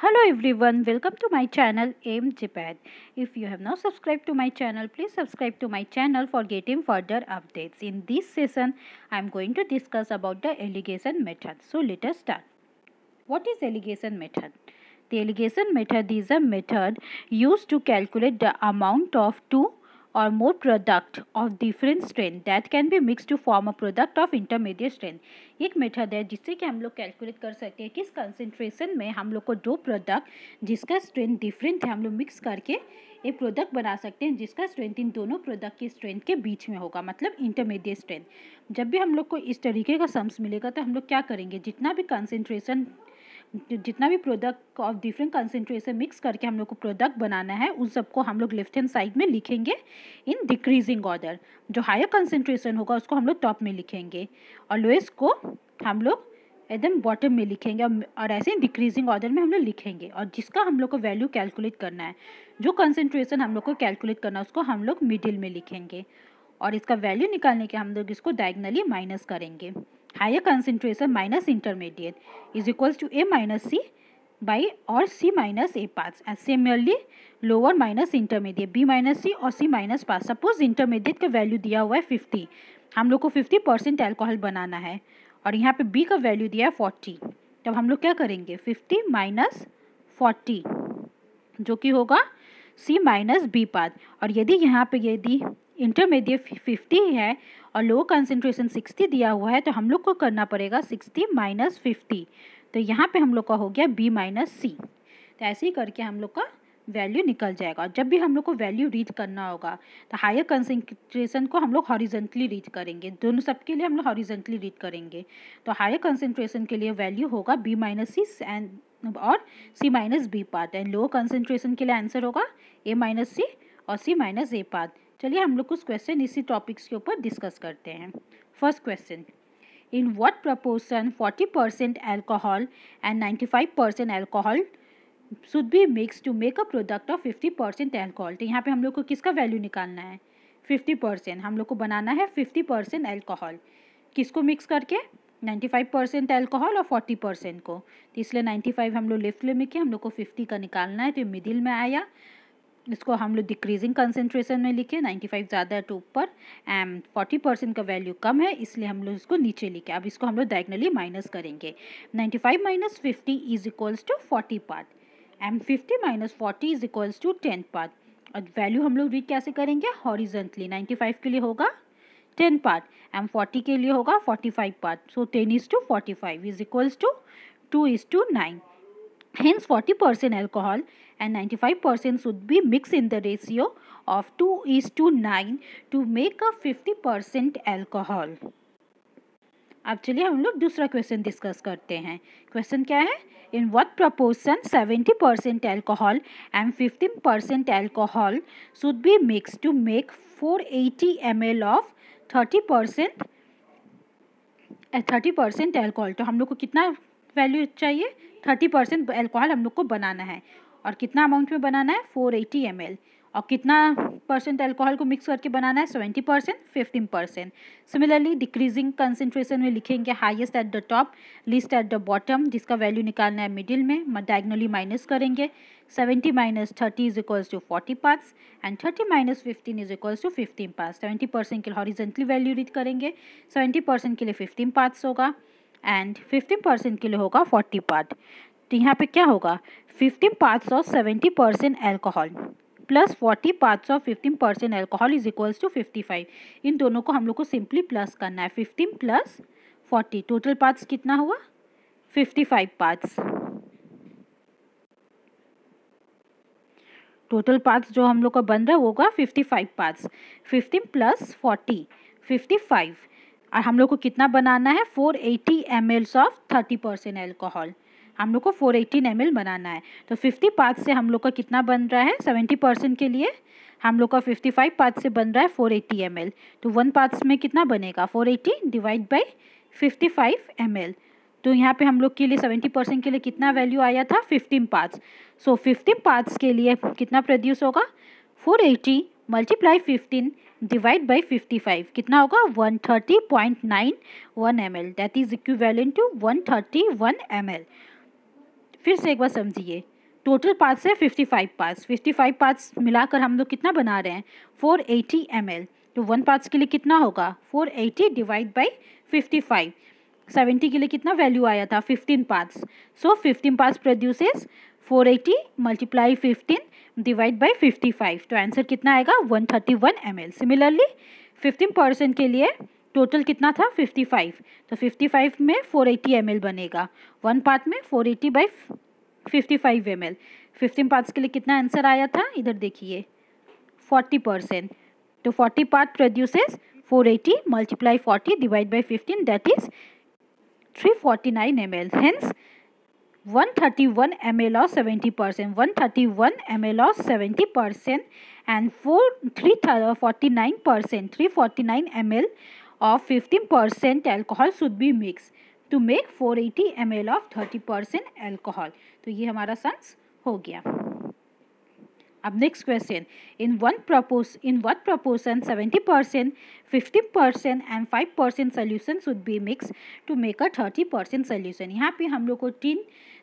Hello everyone, welcome to my channel AIM Japan. If you have not subscribed to my channel, please subscribe to my channel for getting further updates. In this session, I am going to discuss about the alligation method. So let us start. What is alligation method? The alligation method is a method used to calculate the amount of two or more product of different strain that can be mixed to form a product of intermediate strain. एक method है जिससे कि हम लोग calculate कर सकते हैं किस कंसंट्रेशन में हम लोग को दो प्रोडक्ट जिसका स्ट्रेंथ डिफरेंट है हम लोग मिक्स करके एक प्रोडक्ट बना सकते हैं जिसका स्ट्रेंथ इन दोनों प्रोडक्ट की स्ट्रेंथ के बीच में होगा, मतलब इंटरमीडिएट स्ट्रेंथ। जब भी हम लोग को इस तरीके का सम्स मिलेगा तो हम लोग क्या करेंगे, जितना भी product of different concentration mix करके हम लोग को प्रोडक्ट बनाना है उस सबको हम लोग लेफ्ट हैंड साइड में लिखेंगे इन डिक्रीजिंग ऑर्डर। जो हायर कंसंट्रेशन होगा उसको हम लोग टॉप में लिखेंगे और लोएस्ट को हम लोग एकदम बॉटम में लिखेंगे और ऐसे डिक्रीजिंग ऑर्डर में हम लोग लिखेंगे। और जिसका हम लोग को वैल्यू कैलकुलेट करना है, जो कंसंट्रेशन हम लोग को कैलकुलेट करना है उसको हम लोग मिडिल में लिखेंगे और इसका वैल्यू निकालने के हम लोग इसको डायगनली माइनस करेंगे। Higher concentration minus intermediate is equals to A minus C by और सी माइनस ए पास। And similarly lower minus intermediate B minus C और सी माइनस पास। सपोज इंटरमीडिएट का वैल्यू दिया हुआ है 50, हम लोग को 50% एल्कोहल बनाना है और यहाँ पे बी का वैल्यू दिया है 40। तब हम लोग क्या करेंगे, 50 माइनस 40 जो कि होगा सी माइनस बी पाद। और यदि इंटरमीडिएट 50 है और लो कंसंट्रेशन 60 दिया हुआ है तो हम लोग को करना पड़ेगा 60 माइनस 50। तो यहाँ पे हम लोग का हो गया बी माइनस सी। तो ऐसे ही करके हम लोग का वैल्यू निकल जाएगा। और जब भी हम लोग को वैल्यू रीड करना होगा तो हायर कंसंट्रेशन को हम लोग हॉरिजॉन्टली रीड करेंगे, दोनों सब के लिए हम लोग हॉरिजॉन्टली रीड करेंगे। तो हायर कंसंट्रेशन के लिए वैल्यू होगा बी माइनस सी एंड और C minus B part. And low concentration के लिए आंसर होगा ए माइनस सी और सी माइनस ए पार्ट। चलिए हम लोग कुछ क्वेश्चन इसी टॉपिक्स के ऊपर डिस्कस करते हैं। First question, in what proportion 40% alcohol and 95% alcohol should be mix to make a product of 50% alcohol. तो यहाँ पे हम लोग को किसका वैल्यू निकालना है, 50%। हम लोग को बनाना है 50% अल्कोहल, किसको मिक्स करके, 95% अल्कोहल और 40% को। तो इसलिए 95 हम लोग लेफ्ट में किया, हम लोग को 50 का निकालना है तो मिडिल में आया। इसको हम लोग डिक्रीजिंग कंसंट्रेशन में लिखे, 95 ज़्यादा है तो ऊपर एंड 40% का वैल्यू कम है इसलिए हम लोग इसको नीचे लिखे। अब इसको हम लोग डायगनली माइनस करेंगे। 95 minus 50 is equals to 40 part and 50 minus 40 is equals to 10 part. और वैल्यू हम लोग रीड कैसे करेंगे, हॉरिजॉन्टली। 95 के लिए होगा 10 पार्ट एंड 40 के लिए होगा 45 part. So 10 is to 45 is equals to 2 is to 9. Hence 40% alcohol and 95% should be mixed in the ratio of 2 is to 9 to make a 50% alcohol. अब चलिए हम लोग दूसरा क्वेश्चन डिस्कस करते हैं। क्वेश्चन क्या है, in what proportion 70% alcohol and 15% alcohol should be mix to make 480 ml of 30% alcohol. तो हम लोग को कितना वैल्यू चाहिए, 30% अल्कोहल हम लोग को बनाना है और कितना अमाउंट में बनाना है, 480 ml। और कितना परसेंट अल्कोहल को मिक्स करके बनाना है, 70%, 15%। सिमिलरली डिक्रीजिंग कंसंट्रेशन में लिखेंगे highest at the top, least at the bottom, जिसका वैल्यू निकालना है मिडिल में, डायगनली माइनस करेंगे। 70 minus 30 is equals to 40 parts and 30 minus 15 is equals to 15 parts. 70% के लिए हॉरिजॉन्टली वैल्यू रीड करेंगे, 70% के लिए 15 पार्ट्स होगा एंड 15% के लिए होगा 40 पार्ट। तो यहाँ पे क्या होगा, 15 parts of 70% alcohol plus 40 parts of 15% alcohol is equals to 55। इन दोनों को हम लोग को सिंपली प्लस करना है, 15 प्लस 40, टोटल पार्ट्स कितना हुआ, 55 पार्ट्स। टोटल पार्ट्स जो हम लोग का बन रहा है वो होगा 55 पार्ट्स। 15 प्लस 40 55 और हम लोग को कितना बनाना है, 480 ml ऑफ 30% अल्कोहल। हम लोग को 418 ml बनाना है। तो 50 पार्ट्स से हम लोग का कितना बन रहा है, 70% के लिए हम लोग का 55 पार्ट्स से बन रहा है 480 ml। तो 1 पार्ट्स में कितना बनेगा, 480 डिवाइड बाई 55 ml। तो यहाँ पे हम लोग के लिए 70% के लिए कितना वैल्यू आया था, 15 पार्ट्स। सो 15 पार्ट्स के लिए कितना प्रोड्यूस होगा, 480 मल्टीप्लाई 15 डिवाइड बाई 55 कितना होगा, 130.91 ml। That is equivalent to 131 ml। फिर से एक बार समझिए, टोटल पार्ट्स है 55 पार्ट्स। 55 पार्ट्स मिलाकर हम लोग कितना बना रहे हैं, 480 ml। तो 1 पार्ट्स के लिए कितना होगा, 480 डिवाइड बाई 55। 70 के लिए कितना वैल्यू आया था, 15 parts. So 15 parts produces 480 multiply 15 divide by 55। तो आंसर कितना आएगा, 131 ml। सिमिलरली 15% के लिए टोटल कितना था, 55। तो 55 में 480 ml बनेगा, 1 पार्ट में 480 बाई 55 ml। 15 पार्ट्स के लिए कितना आंसर आया था, इधर देखिए 40%। तो 40 part produces 480 multiply 40 divide by 15, that is 349 ml। Hence 131 ml of 70%, 131 ml of 70%, and 349%, 349 ml of 15% alcohol should be mixed to make 480 ml of 30% alcohol। तो ये हमारा सन्स हो गया। अब next question, in what proportion 70%, 50% and 5% solution should be mixed to make a 30% solution। यहाँ पे हम लोग को 3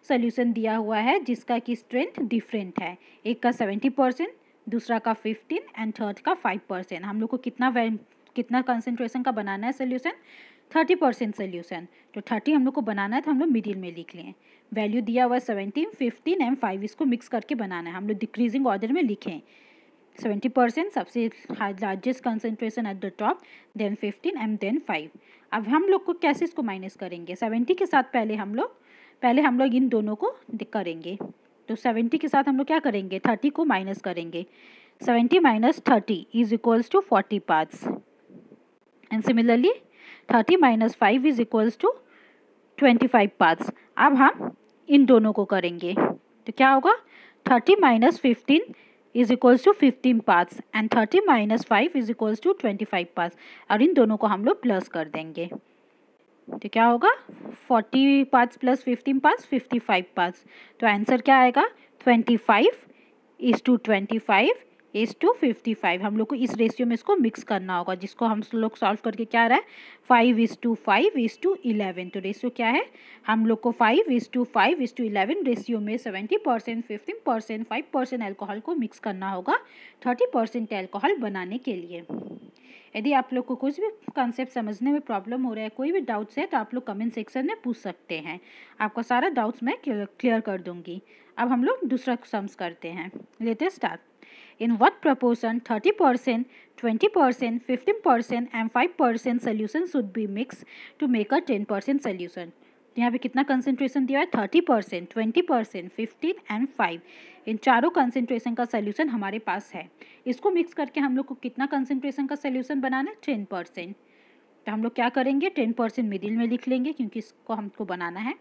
सोल्यूशन दिया हुआ है जिसका कि स्ट्रेंथ डिफरेंट है, एक का 70%, दूसरा का 15 एंड थर्ड का 5%। हम लोग को कितना कंसंट्रेशन का बनाना है सोल्यूशन, 30% सोल्यूशन। तो 30 हम लोग को बनाना है, तो हम लोग मिडिल में लिख लें। वैल्यू दिया हुआ है 17, 15 एंड 5, इसको मिक्स करके बनाना है। हम लोग डिक्रीजिंग ऑर्डर में लिखें, 70% सबसे largest concentration at the top, then 15 and then 5। अब हम लोग को कैसे इसको माइनस करेंगे, 70 के साथ पहले हम लोग इन दोनों को करेंगे। तो 70 के साथ हम लोग क्या करेंगे, 30 को माइनस करेंगे। 70 minus 30 is equals to 40 parts, and similarly 30 minus 5 is equals to 25 parts. अब हम इन दोनों को करेंगे, तो क्या होगा, 30 minus 15 is equals to 15 parts and 30 minus 5 is equals to 25 parts. और इन दोनों को हम लोग प्लस कर देंगे, तो क्या होगा, 40 पार्ट्स प्लस 15 पार्ट्स 55 पार्ट्स। तो आंसर क्या आएगा, 25:25:55। हम लोग को इस रेशियो में इसको मिक्स करना होगा, जिसको हम लोग सॉल्व करके क्या आ रहा है, 5:5:11। तो रेशियो क्या है, हम लोग को 5:5:11 रेशियो में 70%, 15%, 5% अल्कोहल को मिक्स करना होगा 30% अल्कोहल बनाने के लिए। यदि आप लोग को कुछ भी कॉन्सेप्ट समझने में प्रॉब्लम हो रहा है, कोई भी डाउट्स है, तो आप लोग कमेंट सेक्शन में पूछ सकते हैं, आपका सारा डाउट्स मैं क्लियर कर दूंगी। अब हम लोग दूसरा सम्स करते हैं, लेते start. In what proportion 30%, 20%, 15% and 5% solution should be mix to make a 10% solution. यहाँ पे कितना कंसंट्रेशन दिया है, 30%, 20%, 15 एंड 5। इन चारों कंसंट्रेशन का सोल्यूशन हमारे पास है। इसको मिक्स करके हम लोग को कितना कंसंट्रेशन का सोल्यूशन बनाना है, 10%। तो हम लोग क्या करेंगे, 10% मिडिल में लिख लेंगे क्योंकि इसको हमको बनाना है।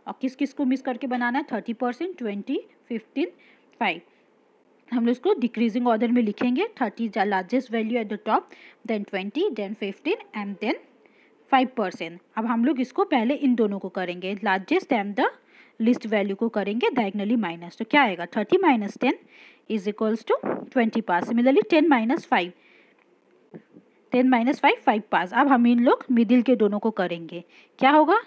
और किस किस को मिक्स करके बनाना है, 30%, 20, 15, 5। हम लोग इसको डिक्रीजिंग ऑर्डर में लिखेंगे, 30 largest value at the top, then 20, then 15 and then 5%। अब हम लोग इसको पहले इन दोनों को करेंगे, largest and the least value को करेंगे डायगनली माइनस। तो क्या आएगा, 30 minus 10 is equals to 20 parts. Similarly 10 minus 5, 10 minus 5, 5 parts. अब हम इन लोग मिडिल के दोनों को करेंगे, क्या होगा,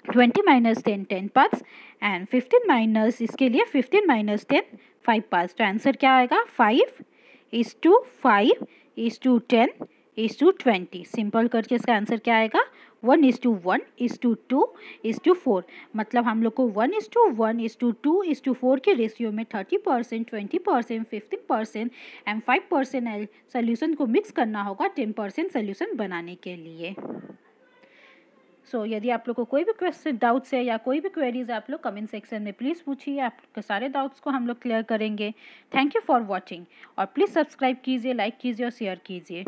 20 माइनस 10, 10 पास, एंड 15 माइनस इसके लिए 15 माइनस 10, 5 पास। तो आंसर क्या आएगा, 5:5:10:20। सिंपल करके इसका आंसर क्या आएगा, 1:1:2:4। मतलब हम लोग को 1:1:2:4 के रेशियो में 30%, 20%, 15% एंड 5% सोल्यूशन को मिक्स करना होगा 10% सोल्यूशन बनाने के लिए। यदि आप लोग को कोई भी क्वेश्चन डाउट्स है या कोई भी क्वेरीज आप लोग कमेंट सेक्शन में प्लीज़ पूछिए, आपके सारे डाउट्स को हम लोग क्लियर करेंगे। थैंक यू फॉर वॉचिंग, और प्लीज़ सब्सक्राइब कीजिए, लाइक कीजिए और शेयर कीजिए।